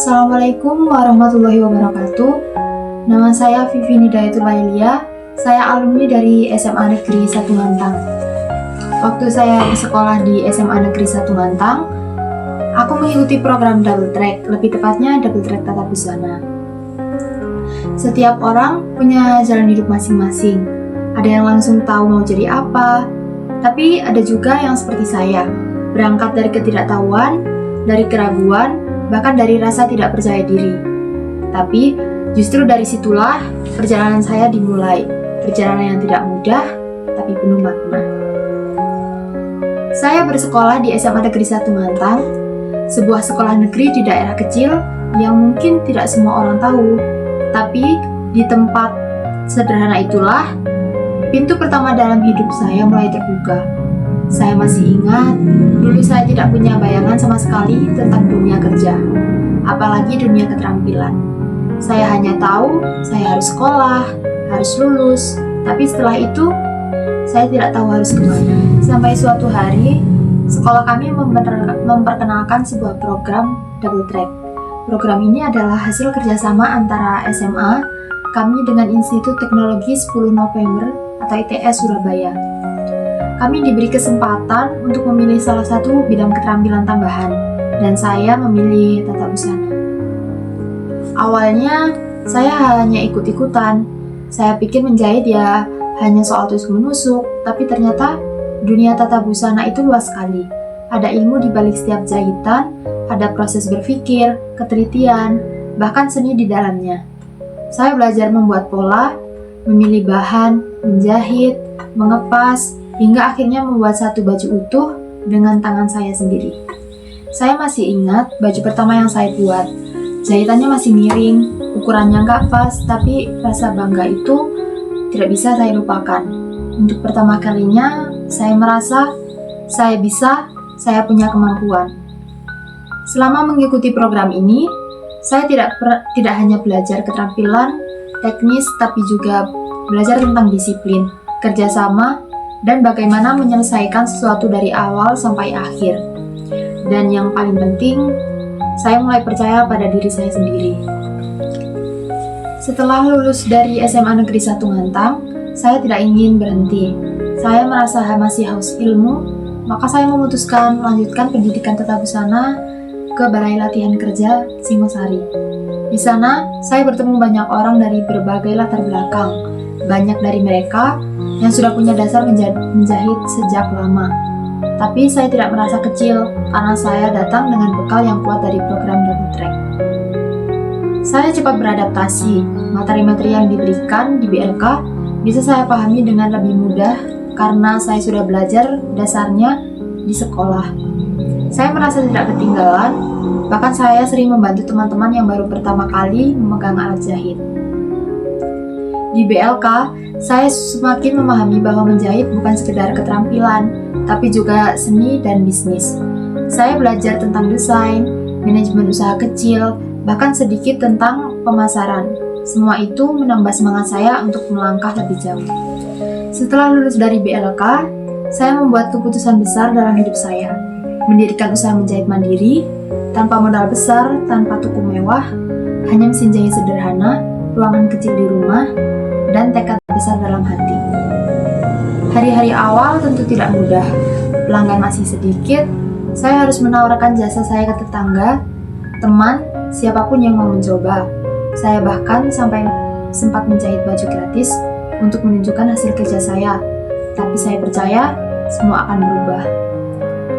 Assalamualaikum warahmatullahi wabarakatuh. Nama saya Vivi Nidayatul Lailia. Saya alumni dari SMA Negeri 1 Mantang. Waktu saya bersekolah di SMA Negeri 1 Mantang, aku mengikuti program double track, lebih tepatnya double track tata busana. Setiap orang punya jalan hidup masing-masing. Ada yang langsung tahu mau jadi apa, tapi ada juga yang seperti saya, berangkat dari ketidaktahuan, dari keraguan, bahkan dari rasa tidak percaya diri. Tapi justru dari situlah perjalanan saya dimulai. Perjalanan yang tidak mudah, tapi penuh makna. Saya bersekolah di SMA Negeri 1 Mantang, sebuah sekolah negeri di daerah kecil yang mungkin tidak semua orang tahu. Tapi di tempat sederhana itulah pintu pertama dalam hidup saya mulai terbuka. Saya masih ingat, dulu saya tidak punya bayangan sama sekali tentang dunia kerja, apalagi dunia keterampilan. Saya hanya tahu saya harus sekolah, harus lulus, tapi setelah itu saya tidak tahu harus kemana. Sampai suatu hari, sekolah kami memperkenalkan sebuah program double track. Program ini adalah hasil kerjasama antara SMA kami dengan Institut Teknologi 10 November atau ITS Surabaya. Kami diberi kesempatan untuk memilih salah satu bidang keterampilan tambahan, dan saya memilih tata busana. Awalnya, saya hanya ikut-ikutan. Saya pikir menjahit ya hanya soal tusuk-menusuk, tapi ternyata dunia tata busana itu luas sekali. Ada ilmu di balik setiap jahitan, ada proses berpikir, ketelitian, bahkan seni di dalamnya. Saya belajar membuat pola, memilih bahan, menjahit, mengepas, hingga akhirnya membuat satu baju utuh dengan tangan saya sendiri. Saya masih ingat baju pertama yang saya buat. Jahitannya masih miring, ukurannya nggak pas, tapi rasa bangga itu tidak bisa saya lupakan. Untuk pertama kalinya, saya merasa saya bisa, saya punya kemampuan. Selama mengikuti program ini, saya tidak hanya belajar keterampilan teknis, tapi juga belajar tentang disiplin, kerjasama, dan bagaimana menyelesaikan sesuatu dari awal sampai akhir. Dan yang paling penting, saya mulai percaya pada diri saya sendiri. Setelah lulus dari SMA Negeri 1 Mantang, saya tidak ingin berhenti. Saya merasa masih haus ilmu, maka saya memutuskan melanjutkan pendidikan tata busana ke Balai Latihan Kerja Singosari. Di sana, saya bertemu banyak orang dari berbagai latar belakang. Banyak dari mereka yang sudah punya dasar menjahit sejak lama. Tapi saya tidak merasa kecil karena saya datang dengan bekal yang kuat dari program double track. Saya cepat beradaptasi. Materi-materi yang diberikan di BLK bisa saya pahami dengan lebih mudah karena saya sudah belajar dasarnya di sekolah. Saya merasa tidak ketinggalan, bahkan saya sering membantu teman-teman yang baru pertama kali memegang alat jahit. Di BLK, saya semakin memahami bahwa menjahit bukan sekedar keterampilan, tapi juga seni dan bisnis. Saya belajar tentang desain, manajemen usaha kecil, bahkan sedikit tentang pemasaran. Semua itu menambah semangat saya untuk melangkah lebih jauh. Setelah lulus dari BLK, saya membuat keputusan besar dalam hidup saya. Mendirikan usaha menjahit mandiri, tanpa modal besar, tanpa toko mewah, hanya mesin jahit sederhana, ruangan kecil di rumah, dan tekad besar dalam hati. Hari-hari awal tentu tidak mudah. Pelanggan masih sedikit, saya harus menawarkan jasa saya ke tetangga, teman, siapapun yang mau mencoba. Saya bahkan sampai sempat menjahit baju gratis untuk menunjukkan hasil kerja saya. Tapi saya percaya semua akan berubah.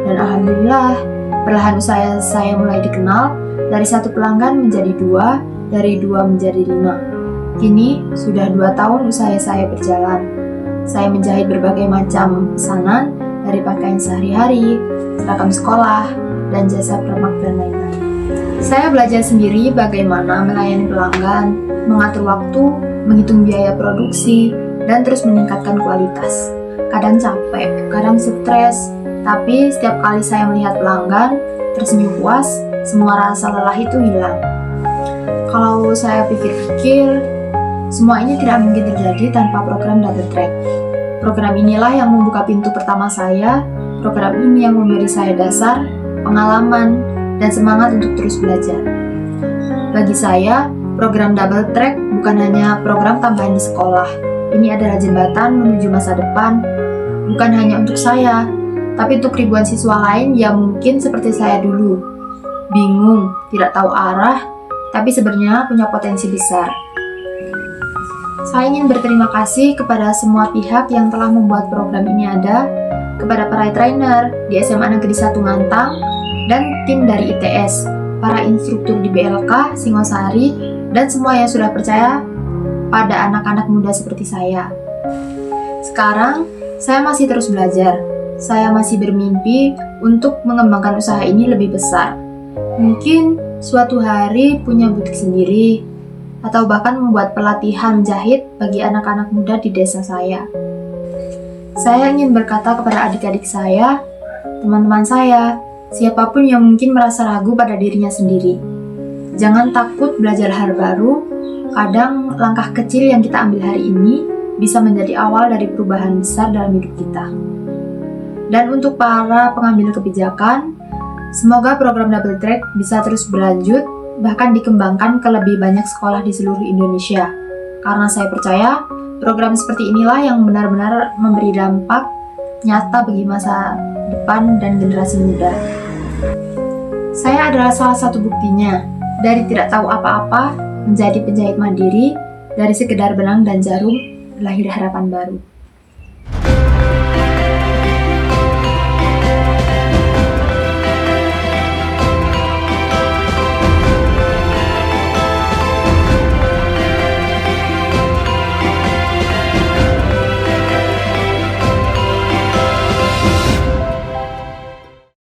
Dan alhamdulillah, perlahan usaha saya mulai dikenal, dari 1 pelanggan menjadi 2, dari 2 menjadi 5. Kini, sudah 2 tahun usaha saya berjalan. Saya menjahit berbagai macam pesanan, dari pakaian sehari-hari, seragam sekolah, dan jasa permak dan lain-lain. Saya belajar sendiri bagaimana melayani pelanggan, mengatur waktu, menghitung biaya produksi, dan terus meningkatkan kualitas. Kadang capek, kadang stres, tapi setiap kali saya melihat pelanggan tersenyum puas, semua rasa lelah itu hilang. Kalau saya pikir-pikir, semua ini tidak mungkin terjadi tanpa program double track. Program inilah yang membuka pintu pertama saya. Program ini yang memberi saya dasar, pengalaman, dan semangat untuk terus belajar. Bagi saya, program double track bukan hanya program tambahan di sekolah. Ini adalah jembatan menuju masa depan, bukan hanya untuk saya, tapi untuk ribuan siswa lain yang mungkin seperti saya dulu. Bingung, tidak tahu arah, tapi sebenarnya punya potensi besar. Saya ingin berterima kasih kepada semua pihak yang telah membuat program ini ada, kepada para trainer di SMA Negeri 1 Ngantang, dan tim dari ITS, para instruktur di BLK, Singosari, dan semua yang sudah percaya pada anak-anak muda seperti saya. Sekarang, saya masih terus belajar. Saya masih bermimpi untuk mengembangkan usaha ini lebih besar. Mungkin suatu hari punya butik sendiri, atau bahkan membuat pelatihan jahit bagi anak-anak muda di desa saya. Saya ingin berkata kepada adik-adik saya, teman-teman saya, siapapun yang mungkin merasa ragu pada dirinya sendiri. Jangan takut belajar hal baru, kadang langkah kecil yang kita ambil hari ini bisa menjadi awal dari perubahan besar dalam hidup kita. Dan untuk para pengambil kebijakan, semoga program double track bisa terus berlanjut, bahkan dikembangkan ke lebih banyak sekolah di seluruh Indonesia. Karena saya percaya, program seperti inilah yang benar-benar memberi dampak nyata bagi masa depan dan generasi muda. Saya adalah salah satu buktinya, dari tidak tahu apa-apa menjadi penjahit mandiri, dari sekedar benang dan jarum, lahir harapan baru.